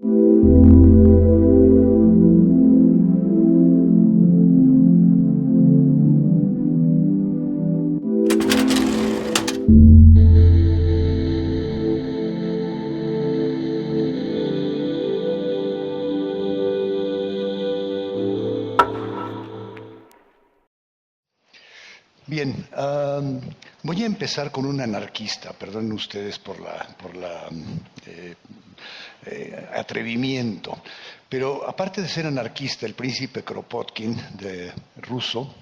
Bien, voy a empezar con un anarquista, perdonen ustedes por atrevimiento, pero aparte de ser anarquista, el príncipe Kropotkin, ruso,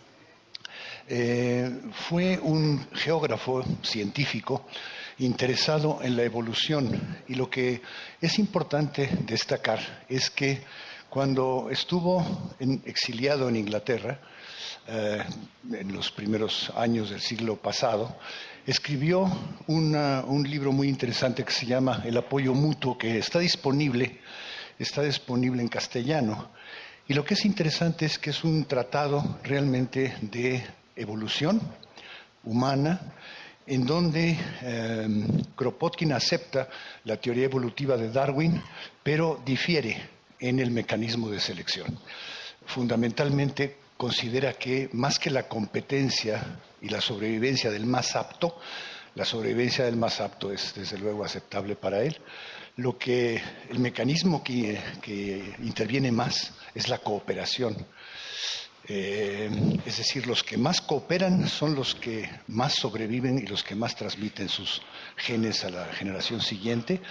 fue un geógrafo científico interesado en la evolución, y lo que es importante destacar es que cuando estuvo exiliado en Inglaterra, en los primeros años del siglo pasado, escribió un libro muy interesante que se llama El apoyo mutuo, que está disponible en castellano. Y lo que es interesante es que es un tratado realmente de evolución humana, en donde Kropotkin acepta la teoría evolutiva de Darwin, pero difiere en el mecanismo de selección. Fundamentalmente considera que más que la competencia y la sobrevivencia del más apto, la sobrevivencia del más apto es desde luego aceptable para él, el mecanismo que interviene más es la cooperación. Es decir, los que más cooperan son los que más sobreviven y los que más transmiten sus genes a la generación siguiente.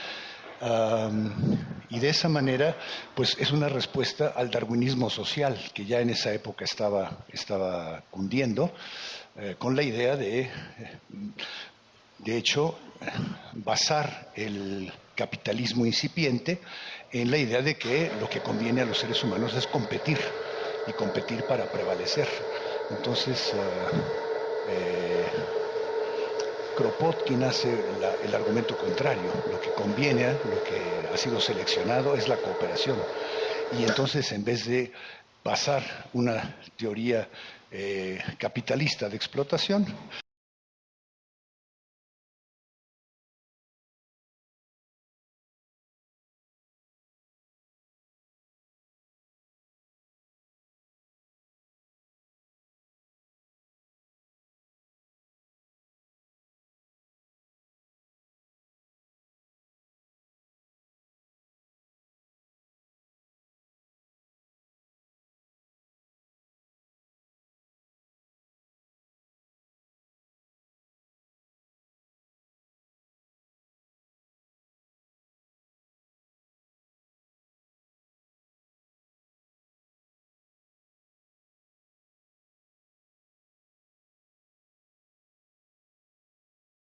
Y de esa manera, pues es una respuesta al darwinismo social que ya en esa época estaba cundiendo, con la idea de hecho, basar el capitalismo incipiente en la idea de que lo que conviene a los seres humanos es competir, y competir para prevalecer. Entonces, Kropotkin hace el argumento contrario. Lo que conviene, lo que ha sido seleccionado es la cooperación. Y entonces, en vez de basar una teoría capitalista de explotación,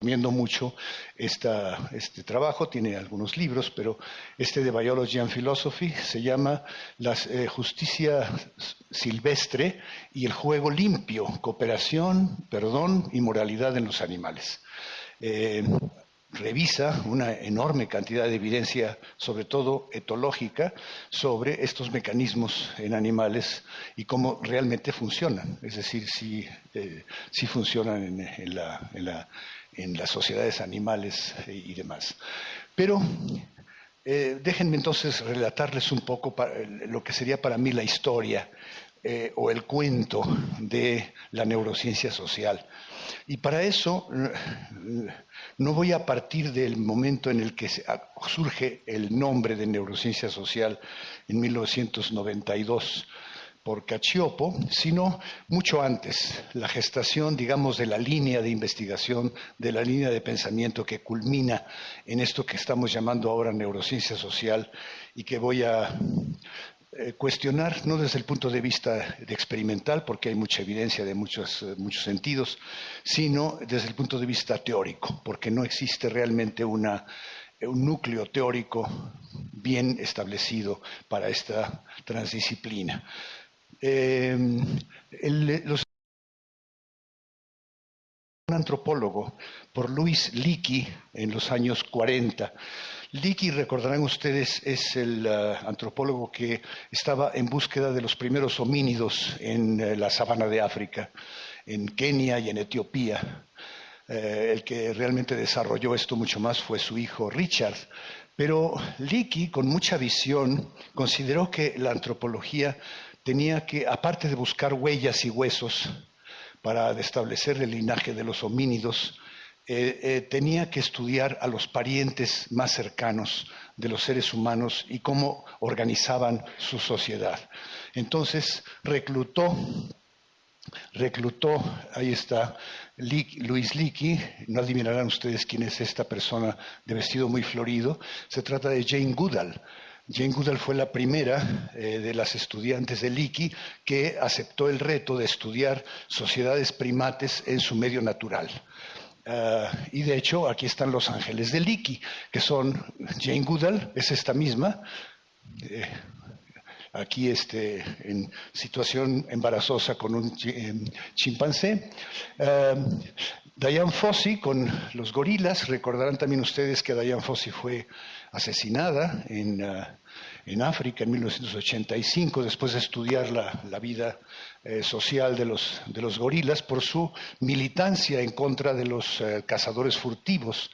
recomiendo mucho este trabajo, tiene algunos libros, pero este de Biology and Philosophy se llama La justicia silvestre y el juego limpio, cooperación, perdón y moralidad en los animales. Revisa una enorme cantidad de evidencia, sobre todo etológica, sobre estos mecanismos en animales y cómo realmente funcionan, es decir, si funcionan en las sociedades animales y demás. Pero déjenme entonces relatarles un poco lo que sería para mí la historia o el cuento de la neurociencia social. Y para eso no voy a partir del momento en el que surge el nombre de neurociencia social en 1992 por Cacioppo, sino mucho antes, la gestación, digamos, de la línea de investigación, de la línea de pensamiento que culmina en esto que estamos llamando ahora neurociencia social y que voy a cuestionar no desde el punto de vista experimental, porque hay mucha evidencia de muchos sentidos, sino desde el punto de vista teórico, porque no existe realmente un núcleo teórico bien establecido para esta transdisciplina. Un antropólogo por Louis Leakey en los años 40. Leakey, recordarán ustedes, es el antropólogo que estaba en búsqueda de los primeros homínidos en la sabana de África, en Kenia y en Etiopía. El que realmente desarrolló esto mucho más fue su hijo Richard, Pero Leakey, con mucha visión, consideró que la antropología tenía que, aparte de buscar huellas y huesos para establecer el linaje de los homínidos, tenía que estudiar a los parientes más cercanos de los seres humanos y cómo organizaban su sociedad. Entonces reclutó, ahí está, Louise Leakey. No adivinarán ustedes quién es esta persona de vestido muy florido. Se trata de Jane Goodall. Jane Goodall fue la primera de las estudiantes de Leakey que aceptó el reto de estudiar sociedades primates en su medio natural. Y de hecho, aquí están los ángeles de Leakey, que Jane Goodall, es esta misma, aquí en situación embarazosa con un chimpancé. Dian Fossey con los gorilas. Recordarán también ustedes que Dian Fossey fue asesinada en África en 1985, después de estudiar la vida social de los gorilas por su militancia en contra de los cazadores furtivos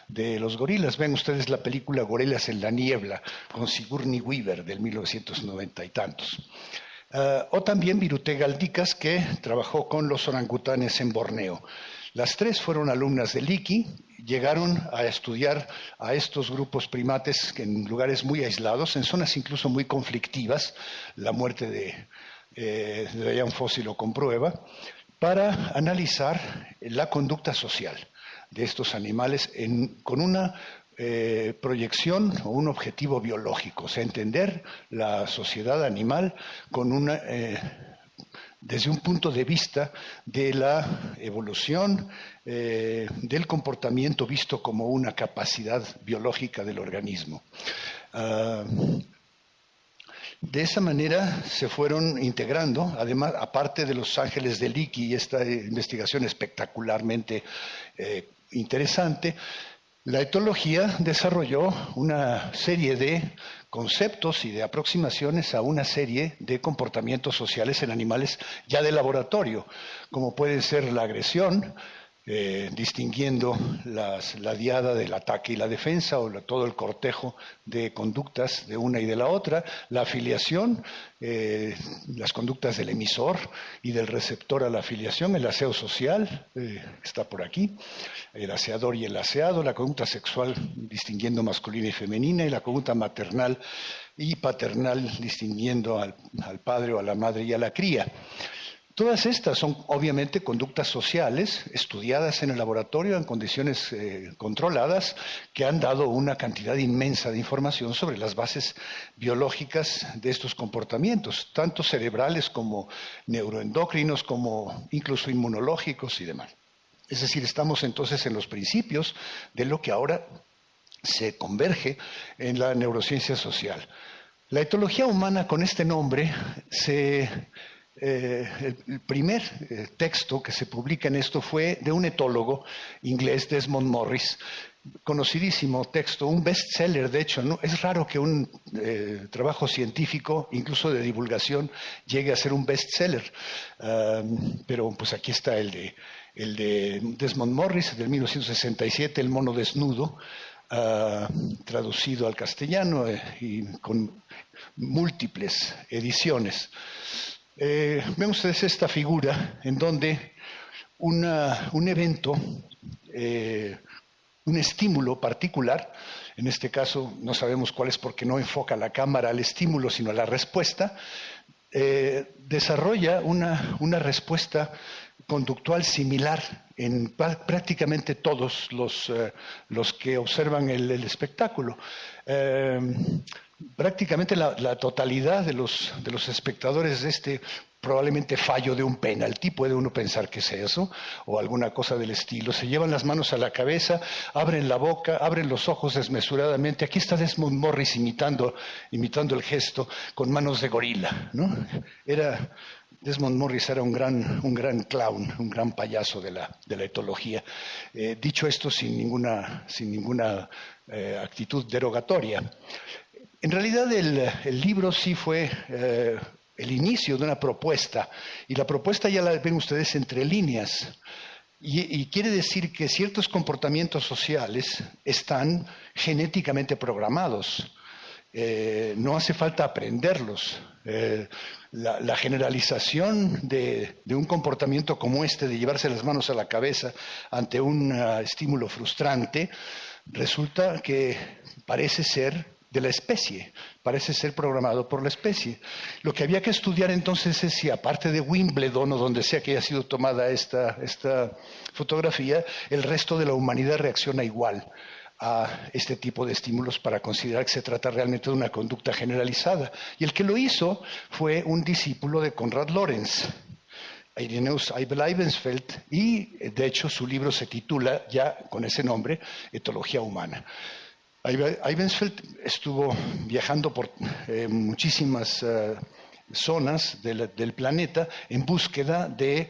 de los gorilas. Ven ustedes la película Gorilas en la niebla, con Sigourney Weaver, del 1990 y tantos. O también Birute Galdikas, que trabajó con los orangutanes en Borneo. Las tres fueron alumnas de Leakey, llegaron a estudiar a estos grupos primates en lugares muy aislados, en zonas incluso muy conflictivas. La muerte de Dian Fossey lo comprueba, para analizar la conducta social de estos animales con una proyección o un objetivo biológico, o sea, entender la sociedad animal desde un punto de vista de la evolución del comportamiento visto como una capacidad biológica del organismo. De esa manera se fueron integrando, además, aparte de los ángeles de Leakey y esta investigación espectacularmente interesante, la etología desarrolló una serie de conceptos y de aproximaciones a una serie de comportamientos sociales en animales ya de laboratorio, como puede ser la agresión, distinguiendo la diada del ataque y la defensa, o todo el cortejo de conductas de una y de la otra, la afiliación, las conductas del emisor y del receptor a la afiliación, el aseo social, está por aquí, el aseador y el aseado, la conducta sexual distinguiendo masculina y femenina, y la conducta maternal y paternal distinguiendo al padre o a la madre y a la cría. Todas estas son obviamente conductas sociales estudiadas en el laboratorio en condiciones controladas, que han dado una cantidad inmensa de información sobre las bases biológicas de estos comportamientos, tanto cerebrales como neuroendocrinos, como incluso inmunológicos y demás. Es decir, estamos entonces en los principios de lo que ahora se converge en la neurociencia social. La etología humana, con este nombre, el primer texto que se publica en esto fue de un etólogo inglés, Desmond Morris, conocidísimo texto, un bestseller. De hecho, ¿no? Es raro que un trabajo científico, incluso de divulgación, llegue a ser un bestseller, pero pues aquí está el de Desmond Morris, del 1967, El mono desnudo, traducido al castellano y con múltiples ediciones. Ven ustedes esta figura en donde un evento, un estímulo particular, en este caso no sabemos cuál es porque no enfoca la cámara al estímulo sino a la respuesta, desarrolla una respuesta conductual similar en prácticamente todos los que observan el espectáculo. Prácticamente la totalidad de los espectadores de este probablemente fallo de un penalti, puede uno pensar que es eso, o alguna cosa del estilo, se llevan las manos a la cabeza, abren la boca, abren los ojos desmesuradamente. Aquí está Desmond Morris imitando el gesto con manos de gorila, ¿no? Desmond Morris era un gran clown, un gran payaso de la etología. Dicho esto sin ninguna actitud derogatoria. En realidad el libro sí fue el inicio de una propuesta, y la propuesta ya la ven ustedes entre líneas. Y quiere decir que ciertos comportamientos sociales están genéticamente programados. No hace falta aprenderlos. La generalización de un comportamiento como este, de llevarse las manos a la cabeza ante un estímulo frustrante, resulta que parece ser de la especie, parece ser programado por la especie. Lo que había que estudiar entonces es si, aparte de Wimbledon o donde sea que haya sido tomada esta fotografía, el resto de la humanidad reacciona igual a este tipo de estímulos para considerar que se trata realmente de una conducta generalizada. Y el que lo hizo fue un discípulo de Konrad Lorenz, Irenaeus Abel-Eibensfeld, y de hecho su libro se titula ya con ese nombre, Etología Humana. Eibensfeld estuvo viajando por muchísimas zonas del planeta en búsqueda de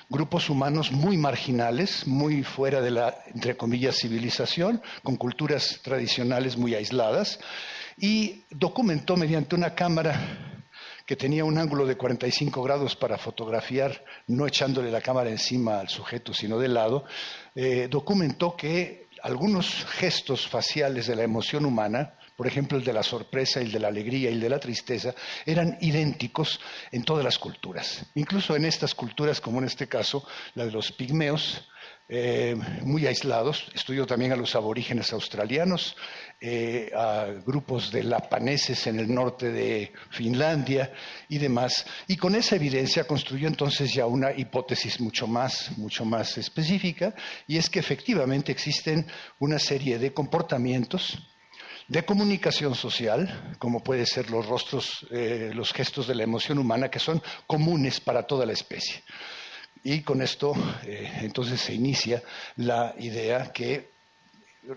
grupos humanos muy marginales, muy fuera de la, entre comillas, civilización, con culturas tradicionales muy aisladas, y documentó mediante una cámara que tenía un ángulo de 45 grados para fotografiar, no echándole la cámara encima al sujeto, sino de lado, documentó que algunos gestos faciales de la emoción humana, por ejemplo el de la sorpresa, el de la alegría y el de la tristeza, eran idénticos en todas las culturas. Incluso en estas culturas, como en este caso, la de los pigmeos, muy aislados. Estudió también a los aborígenes australianos, a grupos de lapaneses en el norte de Finlandia y demás. Y con esa evidencia construyó entonces ya una hipótesis mucho más específica, y es que efectivamente existen una serie de comportamientos de comunicación social, como puede ser los rostros, los gestos de la emoción humana, que son comunes para toda la especie. Y con esto entonces se inicia la idea que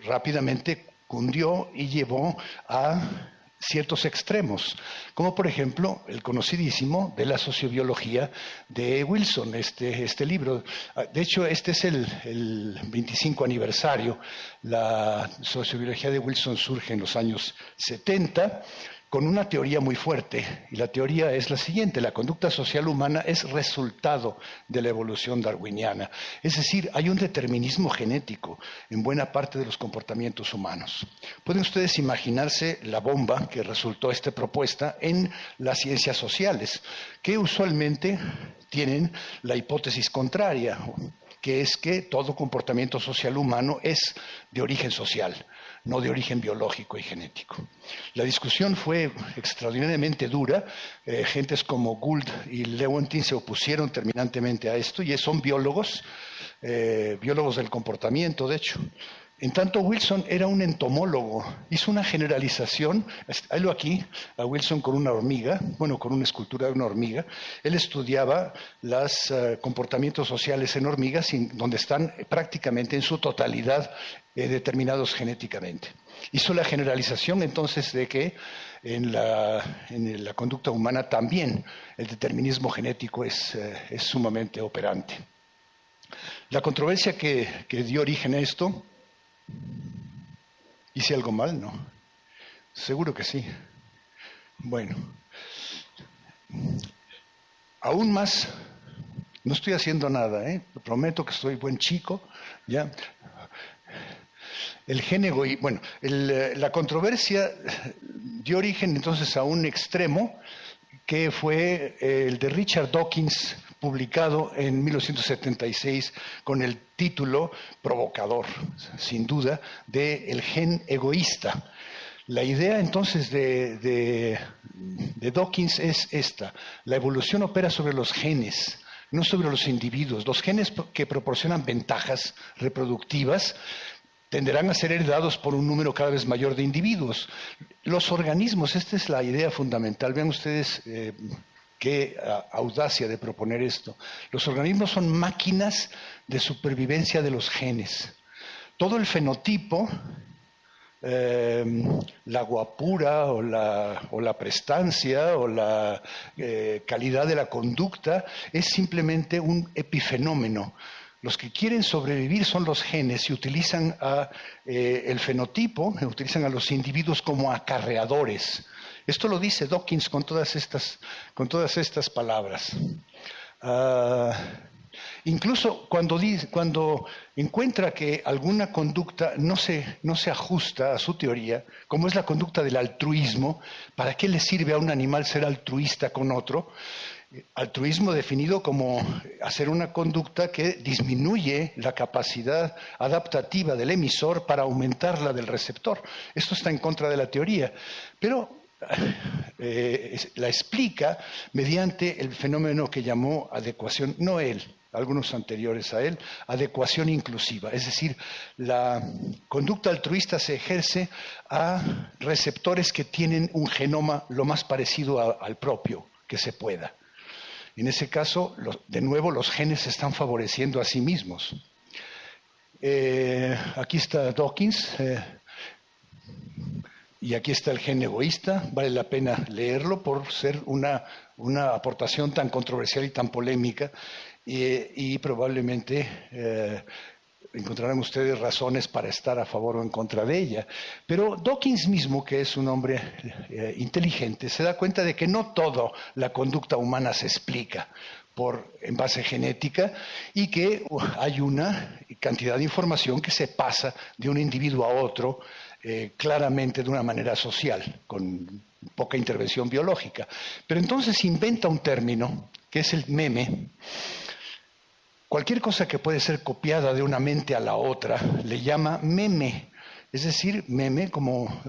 rápidamente cundió y llevó a ciertos extremos, como por ejemplo el conocidísimo de la sociobiología de Wilson, este libro. De hecho, este es el 25 aniversario. La sociobiología de Wilson surge en los años 70, con una teoría muy fuerte, y la teoría es la siguiente: la conducta social humana es resultado de la evolución darwiniana. Es decir, hay un determinismo genético en buena parte de los comportamientos humanos. Pueden ustedes imaginarse la bomba que resultó esta propuesta en las ciencias sociales, que usualmente tienen la hipótesis contraria, que es que todo comportamiento social humano es de origen social, no de origen biológico y genético. La discusión fue extraordinariamente dura. Gentes como Gould y Lewontin se opusieron terminantemente a esto, y son biólogos, biólogos del comportamiento, de hecho. En tanto, Wilson era un entomólogo, hizo una generalización. Haylo aquí, a Wilson con una hormiga, bueno, con una escultura de una hormiga. Él estudiaba los comportamientos sociales en hormigas, donde están prácticamente en su totalidad determinados genéticamente. Hizo la generalización entonces de que en la conducta humana también el determinismo genético es sumamente operante. La controversia que dio origen a esto. ¿Hice algo mal? No. Seguro que sí. Bueno. Aún más, no estoy haciendo nada, prometo que soy buen chico, ¿ya? El gen egoísta. Bueno, la controversia dio origen entonces a un extremo que fue el de Richard Dawkins, publicado en 1976 con el título provocador, sin duda, de El gen egoísta. La idea entonces de Dawkins es esta: la evolución opera sobre los genes, no sobre los individuos. Los genes que proporcionan ventajas reproductivas tenderán a ser heredados por un número cada vez mayor de individuos. Los organismos, esta es la idea fundamental. Vean ustedes qué audacia de proponer esto. Los organismos son máquinas de supervivencia de los genes. Todo el fenotipo, la guapura o la prestancia o la calidad de la conducta es simplemente un epifenómeno. Los que quieren sobrevivir son los genes y utilizan el fenotipo, utilizan a los individuos como acarreadores. Esto lo dice Dawkins con todas estas palabras. Incluso cuando encuentra que alguna conducta no se ajusta a su teoría, como es la conducta del altruismo, ¿para qué le sirve a un animal ser altruista con otro? Altruismo definido como hacer una conducta que disminuye la capacidad adaptativa del emisor para aumentar la del receptor. Esto está en contra de la teoría, pero la explica mediante el fenómeno que llamó adecuación, no él, algunos anteriores a él, adecuación inclusiva. Es decir, la conducta altruista se ejerce a receptores que tienen un genoma lo más parecido al propio que se pueda. En ese caso, de nuevo, los genes se están favoreciendo a sí mismos. Aquí está Dawkins, y aquí está el gen egoísta. Vale la pena leerlo por ser una aportación tan controversial y tan polémica, y probablemente encontrarán ustedes razones para estar a favor o en contra de ella. Pero Dawkins mismo, que es un hombre inteligente, se da cuenta de que no toda la conducta humana se explica en base genética, y que hay una cantidad de información que se pasa de un individuo a otro claramente de una manera social, con poca intervención biológica. Pero entonces inventa un término que es el meme. Cualquier cosa que puede ser copiada de una mente a la otra le llama meme. Es decir, meme, como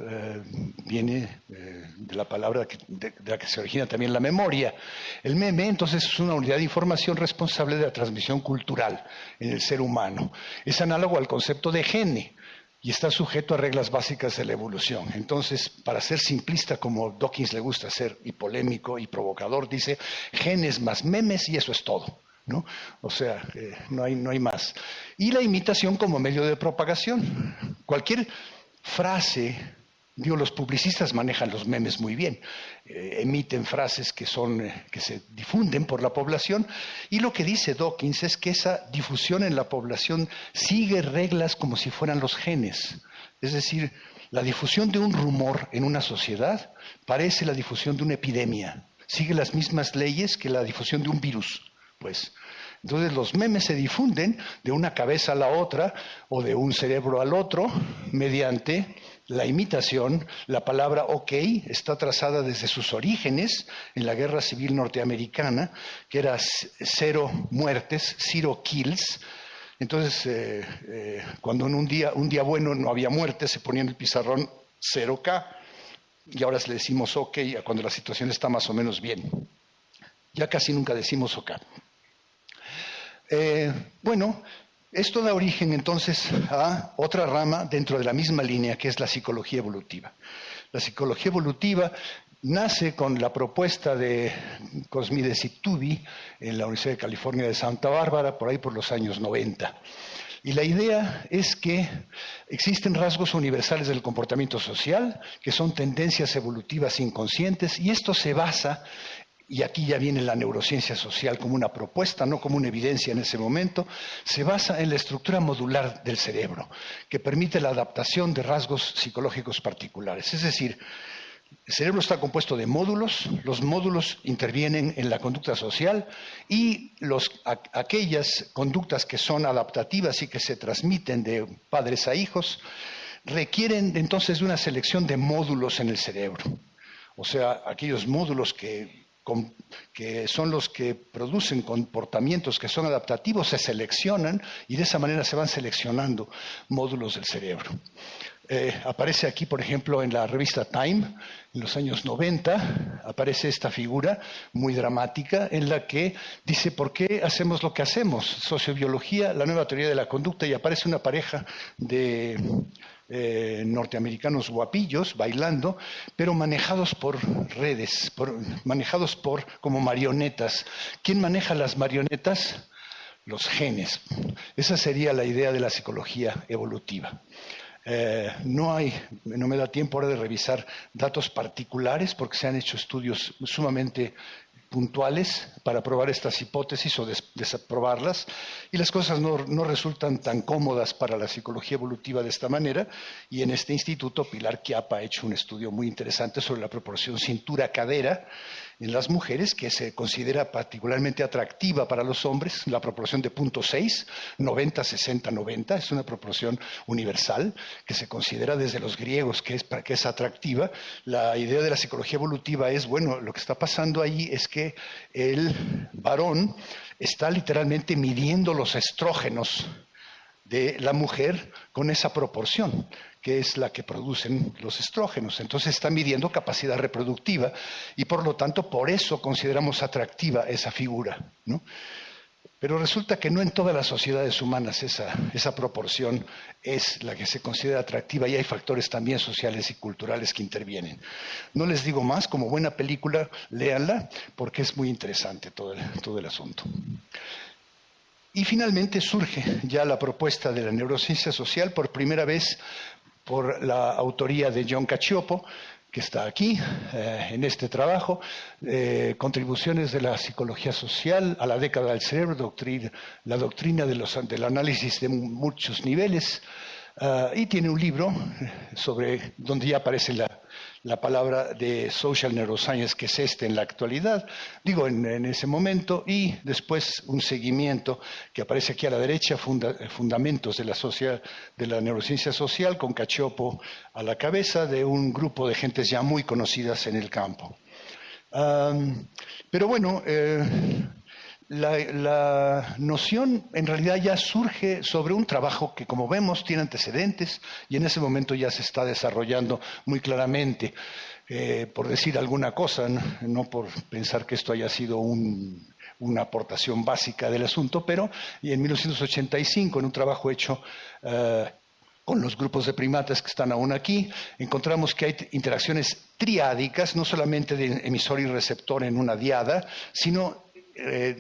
viene de la palabra de la que se origina también la memoria. El meme, entonces, es una unidad de información responsable de la transmisión cultural en el ser humano. Es análogo al concepto de gene y está sujeto a reglas básicas de la evolución. Entonces, para ser simplista, como Dawkins le gusta ser, y polémico y provocador, dice genes más memes y eso es todo, ¿no? O sea, no hay más. Y la imitación como medio de propagación. Cualquier frase, los publicistas manejan los memes muy bien, emiten frases que se difunden por la población, y lo que dice Dawkins es que esa difusión en la población sigue reglas como si fueran los genes. Es decir, la difusión de un rumor en una sociedad parece la difusión de una epidemia, sigue las mismas leyes que la difusión de un virus. Pues, entonces los memes se difunden de una cabeza a la otra o de un cerebro al otro mediante la imitación. La palabra OK está trazada desde sus orígenes en la Guerra Civil Norteamericana, que era 0 muertes, 0 kills. Entonces, cuando en un día bueno no había muertes, se ponía en el pizarrón 0K, y ahora le decimos OK cuando la situación está más o menos bien. Ya casi nunca decimos OK. Bueno, esto da origen entonces a otra rama dentro de la misma línea, que es la psicología evolutiva. La psicología evolutiva nace con la propuesta de Cosmides y Tubi en la Universidad de California de Santa Bárbara, por ahí por los años 90. Y la idea es que existen rasgos universales del comportamiento social, que son tendencias evolutivas inconscientes, y esto se basa, y aquí ya viene la neurociencia social como una propuesta, no como una evidencia en ese momento, se basa en la estructura modular del cerebro, que permite la adaptación de rasgos psicológicos particulares. Es decir, el cerebro está compuesto de módulos, los módulos intervienen en la conducta social, y aquellas conductas que son adaptativas y que se transmiten de padres a hijos requieren entonces de una selección de módulos en el cerebro. O sea, aquellos módulos que son los que producen comportamientos que son adaptativos se seleccionan, y de esa manera se van seleccionando módulos del cerebro. Aparece aquí, por ejemplo, en la revista Time, en los años 90, aparece esta figura muy dramática en la que dice ¿por qué hacemos lo que hacemos? Sociobiología, la nueva teoría de la conducta, y aparece una pareja de norteamericanos guapillos bailando, pero manejados por redes, manejados como marionetas. ¿Quién maneja las marionetas? Los genes. Esa sería la idea de la psicología evolutiva. No me da tiempo ahora de revisar datos particulares porque se han hecho estudios sumamente puntuales para probar estas hipótesis o desaprobarlas, y las cosas no resultan tan cómodas para la psicología evolutiva de esta manera, y en este instituto Pilar Chiappa ha hecho un estudio muy interesante sobre la proporción cintura-cadera, en las mujeres, que se considera particularmente atractiva para los hombres, la proporción de 0.6, 90, 60, 90, es una proporción universal que se considera desde los griegos que es atractiva. La idea de la psicología evolutiva es, bueno, lo que está pasando ahí es que el varón está literalmente midiendo los estrógenos de la mujer con esa proporción, que es la que producen los estrógenos. Entonces está midiendo capacidad reproductiva y por lo tanto por eso consideramos atractiva esa figura, ¿no? Pero resulta que no en todas las sociedades humanas esa proporción es la que se considera atractiva y hay factores también sociales y culturales que intervienen. No les digo más, como buena película, léanla, porque es muy interesante todo el asunto. Y finalmente surge ya la propuesta de la neurociencia social por primera vez por la autoría de John Cacioppo, que está aquí en este trabajo, contribuciones de la psicología social a la década del cerebro, la doctrina del análisis de muchos niveles, y tiene un libro sobre donde ya aparece la palabra de social neuroscience, que es en la actualidad, digo en ese momento, y después un seguimiento que aparece aquí a la derecha, fundamentos de la neurociencia social, con Cacioppo a la cabeza, de un grupo de gentes ya muy conocidas en el campo. Pero bueno, la noción en realidad ya surge sobre un trabajo que, como vemos, tiene antecedentes y en ese momento ya se está desarrollando muy claramente. Por decir alguna cosa, no por pensar que esto haya sido una aportación básica del asunto, pero en 1985, en un trabajo hecho con los grupos de primatas que están aún aquí, encontramos que hay interacciones triádicas, no solamente de emisor y receptor en una diada, sino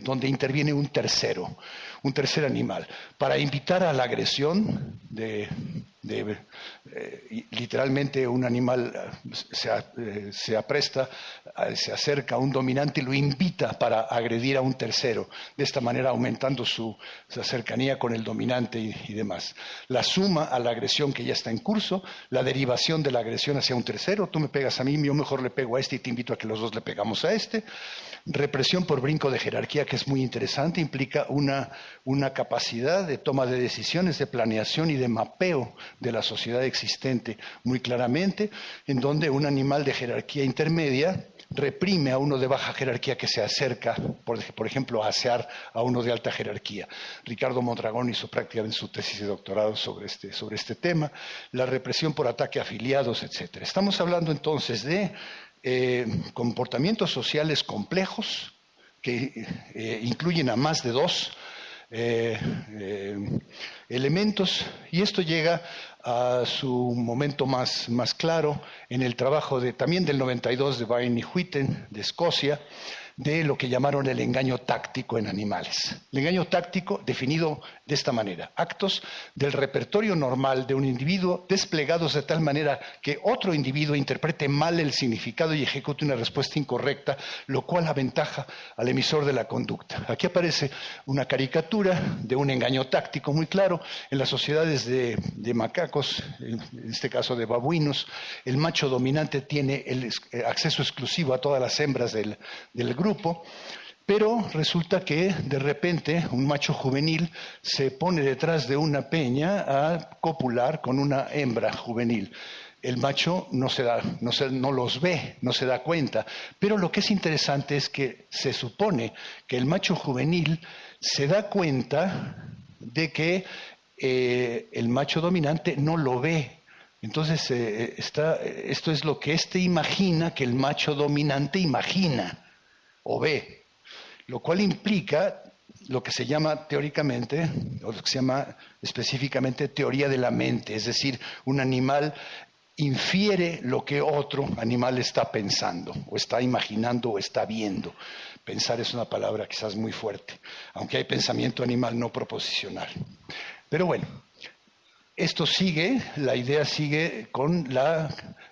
donde interviene un tercer animal, para invitar a la agresión literalmente un animal se apresta, se acerca a un dominante y lo invita para agredir a un tercero, de esta manera aumentando su cercanía con el dominante y demás. La suma a la agresión que ya está en curso, la derivación de la agresión hacia un tercero, tú me pegas a mí, yo mejor le pego a este y te invito a que los dos le pegamos a este. Represión por brinco de jerarquía, que es muy interesante, implica una capacidad de toma de decisiones, de planeación y de mapeo de la sociedad existente muy claramente, en donde un animal de jerarquía intermedia reprime a uno de baja jerarquía que se acerca, por ejemplo, a asear a uno de alta jerarquía. Ricardo Mondragón hizo prácticamente su tesis de doctorado sobre este tema, la represión por ataque a afiliados, etc. Estamos hablando entonces de comportamientos sociales complejos que incluyen a más de dos elementos, y esto llega a su momento más claro en el trabajo también del 92 de Bain y Huiten de Escocia, de lo que llamaron el engaño táctico en animales. El engaño táctico definido de esta manera: actos del repertorio normal de un individuo desplegados de tal manera que otro individuo interprete mal el significado y ejecute una respuesta incorrecta, lo cual aventaja al emisor de la conducta. Aquí aparece una caricatura de un engaño táctico muy claro. En las sociedades de macacos, en este caso de babuinos, el macho dominante tiene el acceso exclusivo a todas las hembras del grupo, pero resulta que de repente un macho juvenil se pone detrás de una peña a copular con una hembra juvenil. El macho no los ve, no se da cuenta, pero lo que es interesante es que se supone que el macho juvenil se da cuenta de que el macho dominante no lo ve. Entonces, esto es lo que éste imagina que el macho dominante imagina o ve, lo cual implica lo que se llama teóricamente, o lo que se llama específicamente teoría de la mente, es decir, un animal infiere lo que otro animal está pensando, o está imaginando, o está viendo. Pensar es una palabra quizás muy fuerte, aunque hay pensamiento animal no proposicional. Pero bueno, la idea sigue con la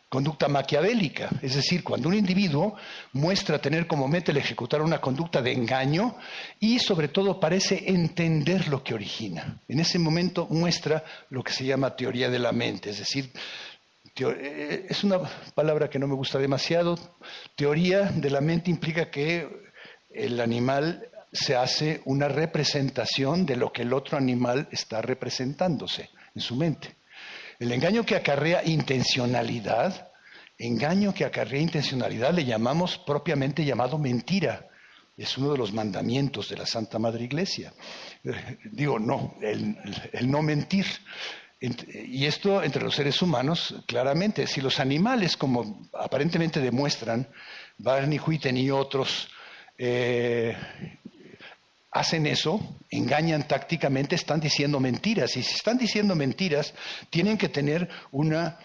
conducta maquiavélica, es decir, cuando un individuo muestra tener como meta el ejecutar una conducta de engaño y sobre todo parece entender lo que origina. En ese momento muestra lo que se llama teoría de la mente, es decir, Es una palabra que no me gusta demasiado. Teoría de la mente implica que el animal se hace una representación de lo que el otro animal está representándose en su mente. El engaño que acarrea intencionalidad, le llamamos propiamente llamado mentira. Es uno de los mandamientos de la Santa Madre Iglesia. Digo, no, el no mentir. Y esto entre los seres humanos, claramente, si los animales, como aparentemente demuestran Barney Whitten y otros, hacen eso, engañan tácticamente, están diciendo mentiras. Y si están diciendo mentiras, tienen que tener una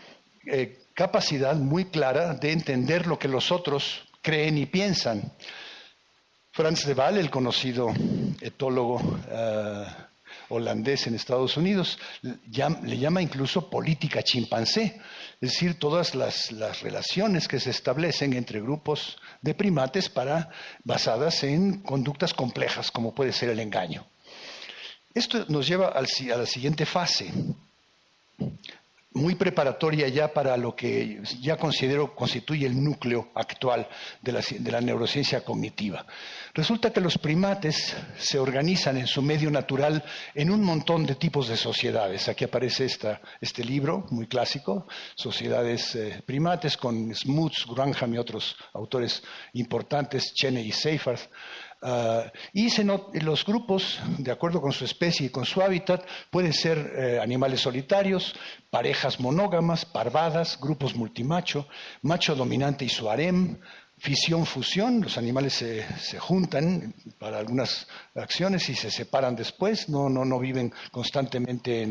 capacidad muy clara de entender lo que los otros creen y piensan. Frans de Waal, el conocido etólogo holandés en Estados Unidos, le llama incluso política chimpancé, es decir, todas las relaciones que se establecen entre grupos de primates basadas en conductas complejas, como puede ser el engaño. Esto nos lleva a la siguiente fase, muy preparatoria ya para lo que ya considero constituye el núcleo actual de la neurociencia cognitiva. Resulta que los primates se organizan en su medio natural en un montón de tipos de sociedades. Aquí aparece este libro muy clásico, Sociedades Primates, con Smuts, Granham y otros autores importantes, Cheney y Seyfarth. Los grupos, de acuerdo con su especie y con su hábitat, pueden ser animales solitarios, parejas monógamas, parvadas, grupos multimacho, macho dominante y su harem, fisión-fusión, los animales se juntan para algunas acciones y se separan después, no viven constantemente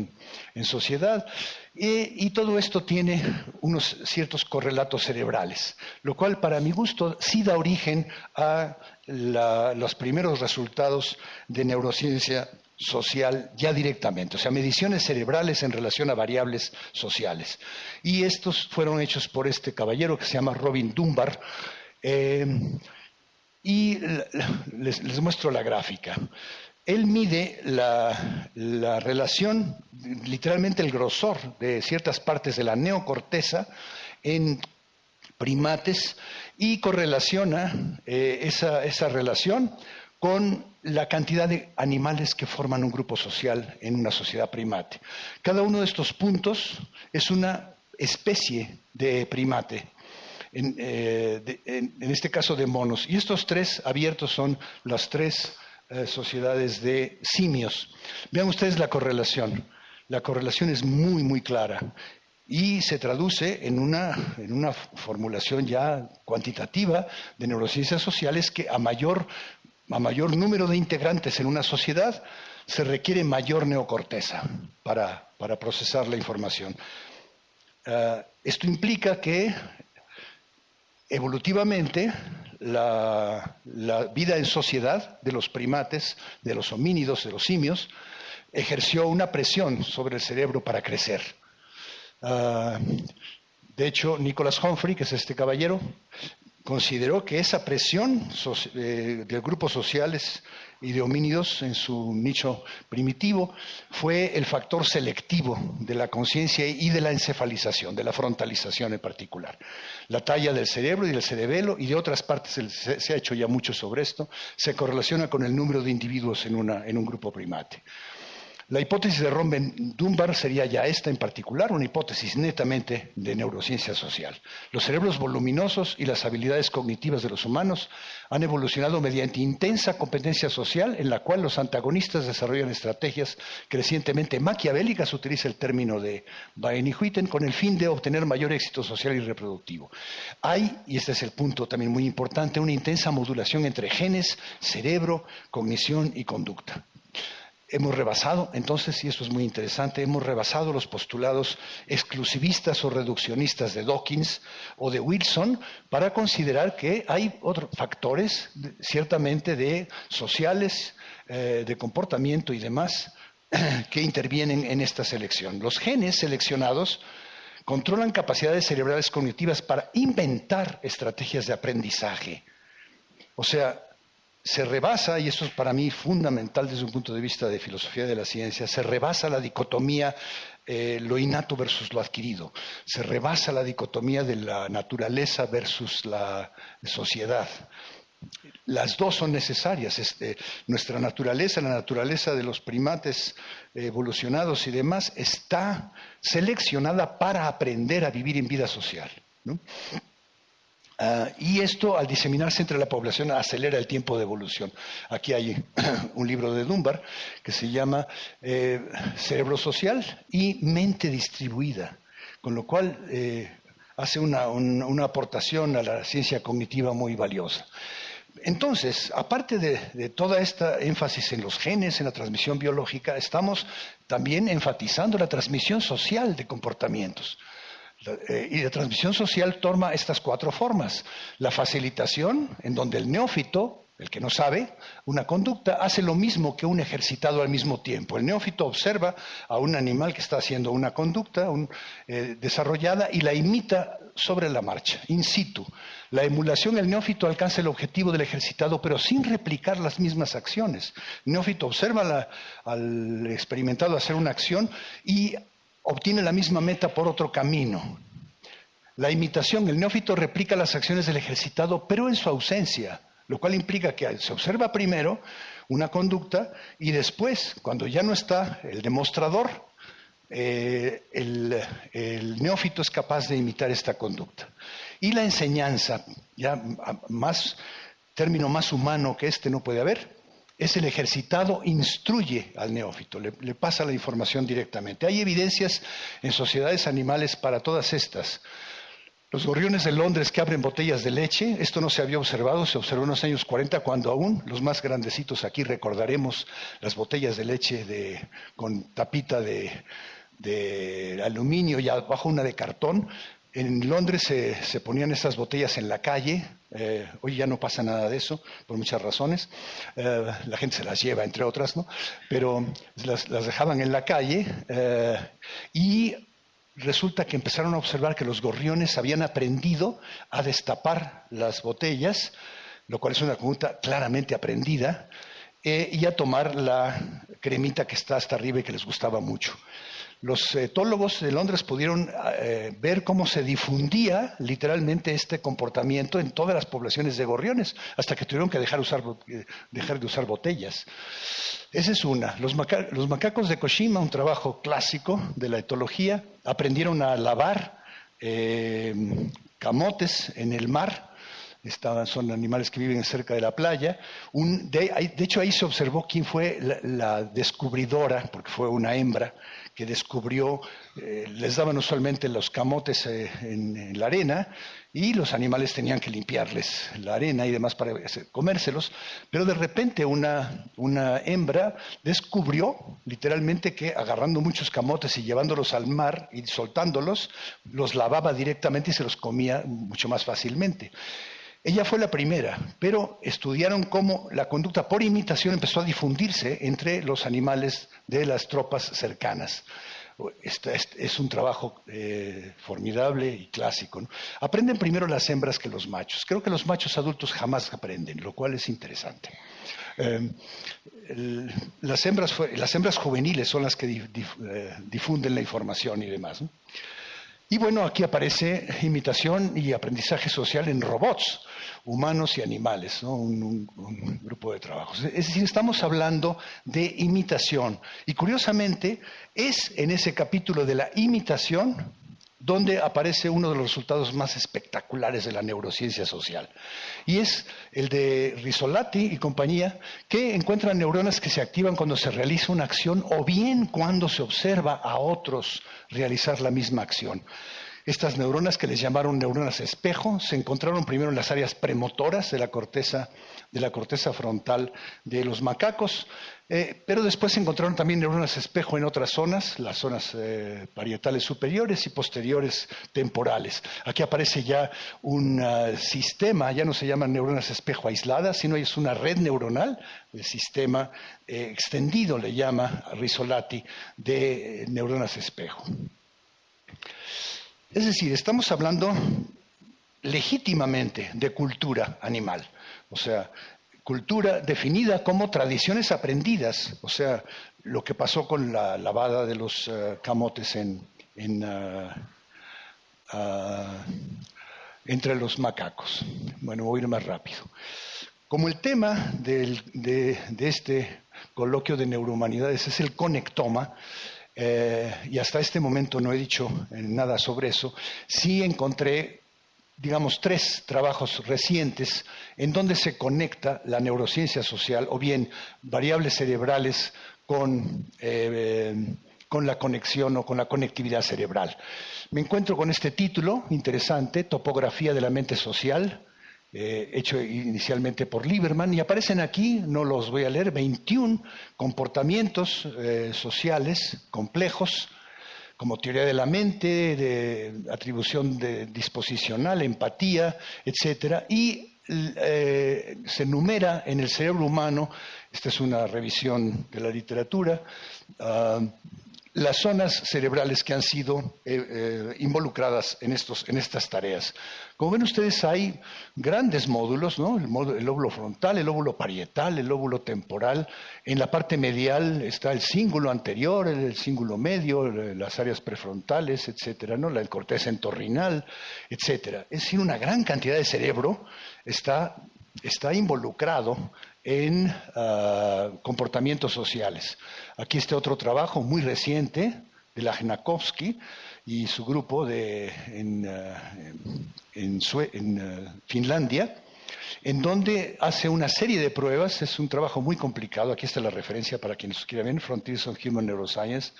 en sociedad. Y todo esto tiene unos ciertos correlatos cerebrales, lo cual para mi gusto sí da origen a los primeros resultados de neurociencia social ya directamente, o sea, mediciones cerebrales en relación a variables sociales. Y estos fueron hechos por este caballero que se llama Robin Dunbar, y les muestro la gráfica. Él mide la relación, literalmente el grosor de ciertas partes de la neocorteza en primates y correlaciona esa relación con la cantidad de animales que forman un grupo social en una sociedad primate. Cada uno de estos puntos es una especie de primate. En este caso de monos. Y estos tres abiertos son las tres sociedades de simios. Vean ustedes la correlación. La correlación es muy, muy clara y se traduce en una formulación ya cuantitativa de neurociencias sociales que a mayor número de integrantes en una sociedad se requiere mayor neocorteza para procesar la información. Esto implica que evolutivamente, la vida en sociedad de los primates, de los homínidos, de los simios, ejerció una presión sobre el cerebro para crecer. De hecho, Nicholas Humphrey, que es este caballero, consideró que esa presión de grupos sociales y de homínidos en su nicho primitivo fue el factor selectivo de la conciencia y de la encefalización, de la frontalización en particular. La talla del cerebro y del cerebelo y de otras partes, se ha hecho ya mucho sobre esto, se correlaciona con el número de individuos en un grupo primate. La hipótesis de Robin Dunbar sería ya esta en particular, una hipótesis netamente de neurociencia social. Los cerebros voluminosos y las habilidades cognitivas de los humanos han evolucionado mediante intensa competencia social en la cual los antagonistas desarrollan estrategias crecientemente maquiavélicas, utiliza el término de Bain y Whitten, con el fin de obtener mayor éxito social y reproductivo. Hay, y este es el punto también muy importante, una intensa modulación entre genes, cerebro, cognición y conducta. Hemos rebasado, entonces, y esto es muy interesante, hemos rebasado los postulados exclusivistas o reduccionistas de Dawkins o de Wilson para considerar que hay otros factores, ciertamente de sociales, de comportamiento y demás, que intervienen en esta selección. Los genes seleccionados controlan capacidades cerebrales cognitivas para inventar estrategias de aprendizaje. O sea, se rebasa, y esto es para mí fundamental desde un punto de vista de filosofía de la ciencia, se rebasa la dicotomía lo innato versus lo adquirido, se rebasa la dicotomía de la naturaleza versus la sociedad. Las dos son necesarias. Nuestra naturaleza, la naturaleza de los primates evolucionados y demás, está seleccionada para aprender a vivir en vida social, ¿no? Y esto, al diseminarse entre la población, acelera el tiempo de evolución. Aquí hay un libro de Dunbar que se llama Cerebro Social y Mente Distribuida, con lo cual hace una aportación a la ciencia cognitiva muy valiosa. Entonces, aparte de toda esta énfasis en los genes, en la transmisión biológica, estamos también enfatizando la transmisión social de comportamientos. Y la transmisión social toma estas 4 formas. La facilitación, en donde el neófito, el que no sabe, una conducta, hace lo mismo que un ejercitado al mismo tiempo. El neófito observa a un animal que está haciendo una conducta desarrollada y la imita sobre la marcha, in situ. La emulación, el neófito alcanza el objetivo del ejercitado, pero sin replicar las mismas acciones. El neófito observa al experimentado hacer una acción y obtiene la misma meta por otro camino. La imitación, el neófito replica las acciones del ejercitado, pero en su ausencia, lo cual implica que se observa primero una conducta y después, cuando ya no está el demostrador, el neófito es capaz de imitar esta conducta. Y la enseñanza, ya término más humano que este no puede haber, es el ejercitado instruye al neófito, le pasa la información directamente. Hay evidencias en sociedades animales para todas estas. Los gorriones de Londres que abren botellas de leche, esto no se había observado, se observó en los años 40, cuando aún los más grandecitos aquí recordaremos las botellas de leche con tapita de aluminio y abajo una de cartón. En Londres se ponían estas botellas en la calle, hoy ya no pasa nada de eso, por muchas razones, la gente se las lleva, entre otras, ¿no? Pero las dejaban en la calle y resulta que empezaron a observar que los gorriones habían aprendido a destapar las botellas, lo cual es una conducta claramente aprendida, y a tomar la cremita que está hasta arriba y que les gustaba mucho. Los etólogos de Londres pudieron ver cómo se difundía literalmente este comportamiento en todas las poblaciones de gorriones, hasta que tuvieron que dejar de usar botellas. Esa es una. Los macacos de Koshima, un trabajo clásico de la etología, aprendieron a lavar camotes en el mar. Son animales que viven cerca de la playa. De hecho, ahí se observó quién fue la descubridora, porque fue una hembra que descubrió, les daban usualmente los camotes en la arena y los animales tenían que limpiarles la arena y demás para comérselos, pero de repente una hembra descubrió literalmente que agarrando muchos camotes y llevándolos al mar y soltándolos, los lavaba directamente y se los comía mucho más fácilmente. Ella fue la primera, pero estudiaron cómo la conducta por imitación empezó a difundirse entre los animales de las tropas cercanas. Este es un trabajo formidable y clásico, ¿no? Aprenden primero las hembras que los machos. Creo que los machos adultos jamás aprenden, lo cual es interesante. Las hembras juveniles son las que difunden la información y demás, ¿no? Y bueno, aquí aparece imitación y aprendizaje social en robots, humanos y animales, ¿no? Un grupo de trabajos. Es decir, estamos hablando de imitación. Y curiosamente, es en ese capítulo de la imitación donde aparece uno de los resultados más espectaculares de la neurociencia social. Y es el de Rizzolatti y compañía, que encuentran neuronas que se activan cuando se realiza una acción o bien cuando se observa a otros realizar la misma acción. Estas neuronas, que les llamaron neuronas espejo, se encontraron primero en las áreas premotoras de la corteza frontal de los macacos, pero después se encontraron también neuronas espejo en otras zonas, las zonas parietales superiores y posteriores temporales. Aquí aparece ya un sistema, ya no se llaman neuronas espejo aisladas, sino es una red neuronal, el sistema extendido le llama a Rizzolatti de neuronas espejo. Es decir, estamos hablando legítimamente de cultura animal. O sea, cultura definida como tradiciones aprendidas, o sea, lo que pasó con la lavada de los camotes entre los macacos. Bueno, voy a ir más rápido. Como el tema de este coloquio de neurohumanidades es el conectoma, y hasta este momento no he dicho nada sobre eso, sí encontré, digamos, 3 trabajos recientes en donde se conecta la neurociencia social, o bien variables cerebrales con la conexión o con la conectividad cerebral. Me encuentro con este título interesante, Topografía de la mente social, hecho inicialmente por Lieberman, y aparecen aquí, no los voy a leer, 21 comportamientos sociales complejos, como teoría de la mente, de atribución disposicional, empatía, etcétera, y se enumera en el cerebro humano, esta es una revisión de la literatura, las zonas cerebrales que han sido involucradas en estas tareas. Como ven ustedes, hay grandes módulos, ¿no? El lóbulo frontal, el lóbulo parietal, el lóbulo temporal. En la parte medial está el cíngulo anterior, el cíngulo medio, las áreas prefrontales, etcétera, ¿no? El corteza entorrinal, etcétera. Es decir, una gran cantidad de cerebro está involucrado en comportamientos sociales. Aquí está otro trabajo muy reciente de Lajnakovsky y su grupo en Finlandia, en donde hace una serie de pruebas. Es un trabajo muy complicado. Aquí está la referencia para quienes quieran ver, Frontiers on Human Neuroscience,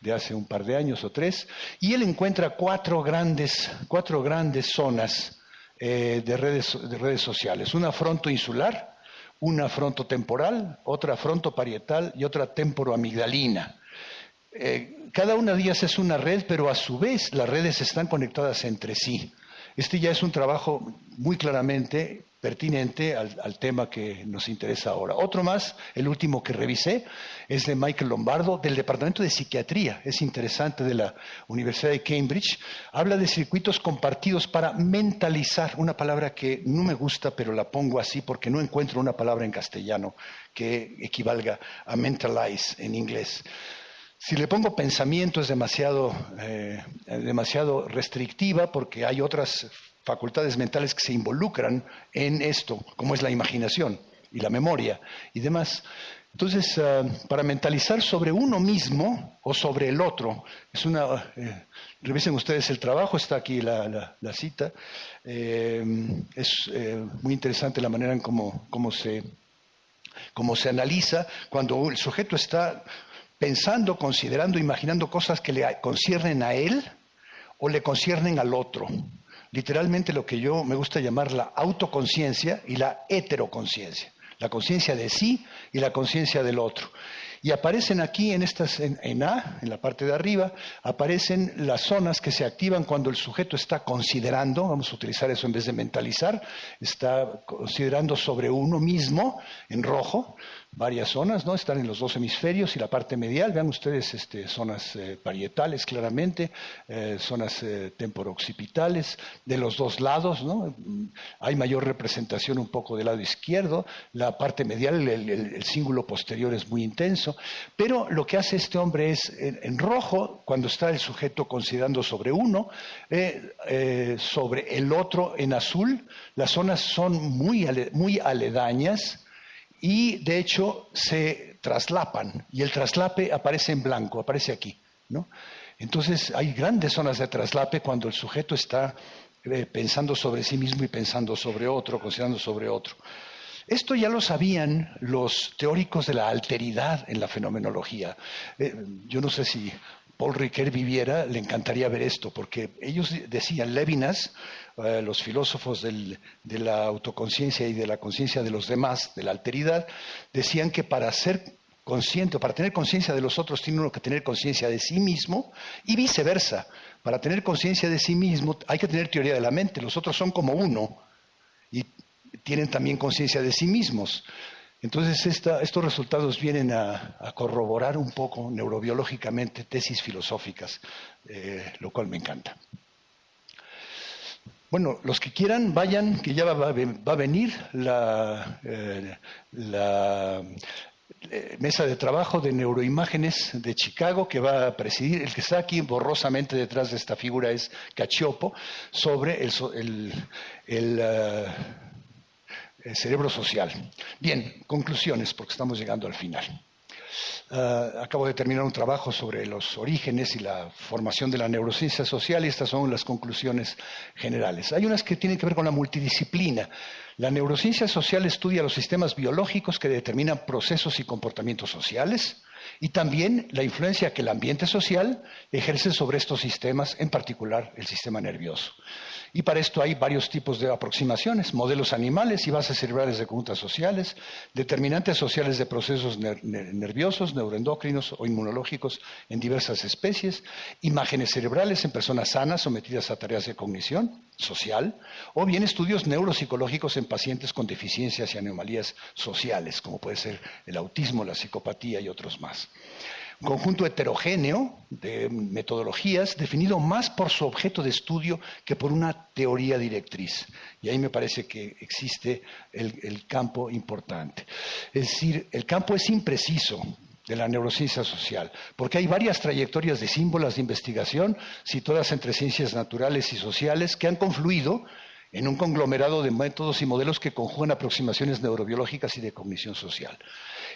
de hace un par de años o 3, y él encuentra cuatro grandes zonas de redes sociales. Una frontoinsular, una frontotemporal, otra frontoparietal y otra temporoamigdalina. Cada una de ellas es una red, pero a su vez las redes están conectadas entre sí. Este ya es un trabajo muy claramente pertinente al tema que nos interesa ahora. Otro más, el último que revisé, es de Michael Lombardo, del Departamento de Psiquiatría, es interesante, de la Universidad de Cambridge. Habla de circuitos compartidos para mentalizar, una palabra que no me gusta, pero la pongo así porque no encuentro una palabra en castellano que equivalga a mentalize en inglés. Si le pongo pensamiento es demasiado restrictiva, porque hay otras facultades mentales que se involucran en esto, como es la imaginación y la memoria y demás. Entonces, para mentalizar sobre uno mismo o sobre el otro, revisen ustedes el trabajo, está aquí la cita, es muy interesante la manera en cómo se analiza cuando el sujeto está pensando, considerando, imaginando cosas que le conciernen a él o le conciernen al otro. Literalmente lo que yo me gusta llamar la autoconciencia y la heteroconciencia. La conciencia de sí y la conciencia del otro. Y aparecen aquí en A, en la parte de arriba, aparecen las zonas que se activan cuando el sujeto está considerando, vamos a utilizar eso en vez de mentalizar, está considerando sobre uno mismo, en rojo, varias zonas, ¿no? Están en los 2 hemisferios y la parte medial, vean ustedes zonas parietales claramente, zonas temporoccipitales, de los 2 lados, ¿no? Hay mayor representación un poco del lado izquierdo, la parte medial, el cíngulo posterior es muy intenso, pero lo que hace este hombre es, en rojo, cuando está el sujeto considerando sobre uno, sobre el otro en azul, las zonas son muy aledañas, y de hecho se traslapan, y el traslape aparece en blanco, aparece aquí, ¿no? Entonces hay grandes zonas de traslape cuando el sujeto está pensando sobre sí mismo y pensando sobre otro, considerando sobre otro. Esto ya lo sabían los teóricos de la alteridad en la fenomenología. Yo no sé si Paul Ricoeur viviera, le encantaría ver esto, porque ellos decían, Levinas, los filósofos de la autoconciencia y de la conciencia de los demás, de la alteridad, decían que para ser consciente, para tener conciencia de los otros, tiene uno que tener conciencia de sí mismo, y viceversa. Para tener conciencia de sí mismo hay que tener teoría de la mente, los otros son como uno, y tienen también conciencia de sí mismos. Entonces estos resultados vienen a corroborar un poco neurobiológicamente tesis filosóficas, lo cual me encanta. Bueno, los que quieran, vayan, que ya va a venir la mesa de trabajo de neuroimágenes de Chicago que va a presidir, el que está aquí borrosamente detrás de esta figura es Cacioppo, sobre el cerebro social. Bien, conclusiones, porque estamos llegando al final. Acabo de terminar un trabajo sobre los orígenes y la formación de la neurociencia social y estas son las conclusiones generales. Hay unas que tienen que ver con la multidisciplina. La neurociencia social estudia los sistemas biológicos que determinan procesos y comportamientos sociales y también la influencia que el ambiente social ejerce sobre estos sistemas, en particular el sistema nervioso. Y para esto hay varios tipos de aproximaciones, modelos animales y bases cerebrales de conductas sociales, determinantes sociales de procesos nerviosos, neuroendocrinos o inmunológicos en diversas especies, imágenes cerebrales en personas sanas sometidas a tareas de cognición social, o bien estudios neuropsicológicos en pacientes con deficiencias y anomalías sociales, como puede ser el autismo, la psicopatía y otros más. Un conjunto heterogéneo de metodologías definido más por su objeto de estudio que por una teoría directriz. Y ahí me parece que existe el campo importante. Es decir, el campo es impreciso de la neurociencia social, porque hay varias trayectorias de símbolos de investigación situadas entre ciencias naturales y sociales que han confluido en un conglomerado de métodos y modelos que conjugan aproximaciones neurobiológicas y de cognición social.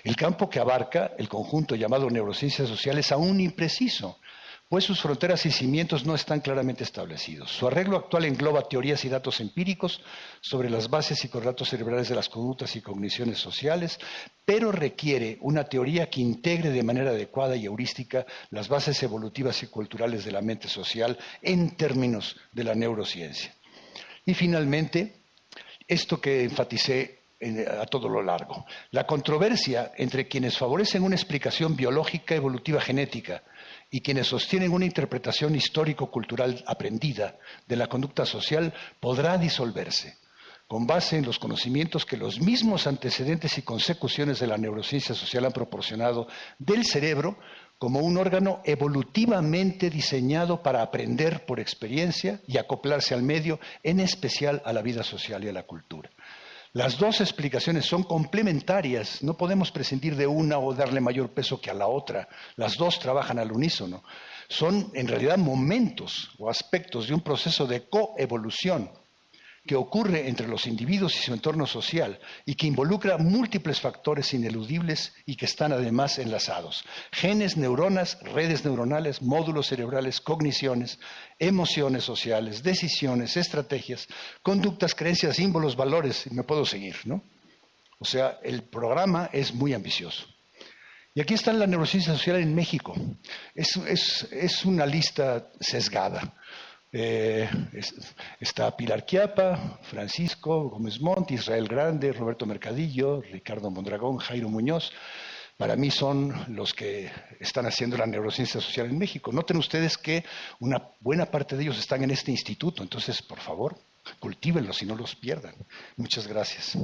El campo que abarca el conjunto llamado neurociencias sociales es aún impreciso, pues sus fronteras y cimientos no están claramente establecidos. Su arreglo actual engloba teorías y datos empíricos sobre las bases y correlatos cerebrales de las conductas y cogniciones sociales, pero requiere una teoría que integre de manera adecuada y heurística las bases evolutivas y culturales de la mente social en términos de la neurociencia. Y finalmente, esto que enfaticé a todo lo largo, la controversia entre quienes favorecen una explicación biológica evolutiva genética y quienes sostienen una interpretación histórico-cultural aprendida de la conducta social podrá disolverse con base en los conocimientos que los mismos antecedentes y consecuciones de la neurociencia social han proporcionado del cerebro como un órgano evolutivamente diseñado para aprender por experiencia y acoplarse al medio, en especial a la vida social y a la cultura. Las dos explicaciones son complementarias, no podemos prescindir de una o darle mayor peso que a la otra, las dos trabajan al unísono. Son en realidad momentos o aspectos de un proceso de coevolución que ocurre entre los individuos y su entorno social y que involucra múltiples factores ineludibles y que están además enlazados. Genes, neuronas, redes neuronales, módulos cerebrales, cogniciones, emociones sociales, decisiones, estrategias, conductas, creencias, símbolos, valores, y me puedo seguir, ¿no? O sea, el programa es muy ambicioso. Y aquí está la neurociencia social en México. Es una lista sesgada. Está Pilar Quiapa, Francisco Gómez Montt, Israel Grande, Roberto Mercadillo, Ricardo Mondragón, Jairo Muñoz. Para mí son los que están haciendo la neurociencia social en México. Noten ustedes que una buena parte de ellos están en este instituto, entonces, por favor, cultívenlos y no los pierdan. Muchas gracias.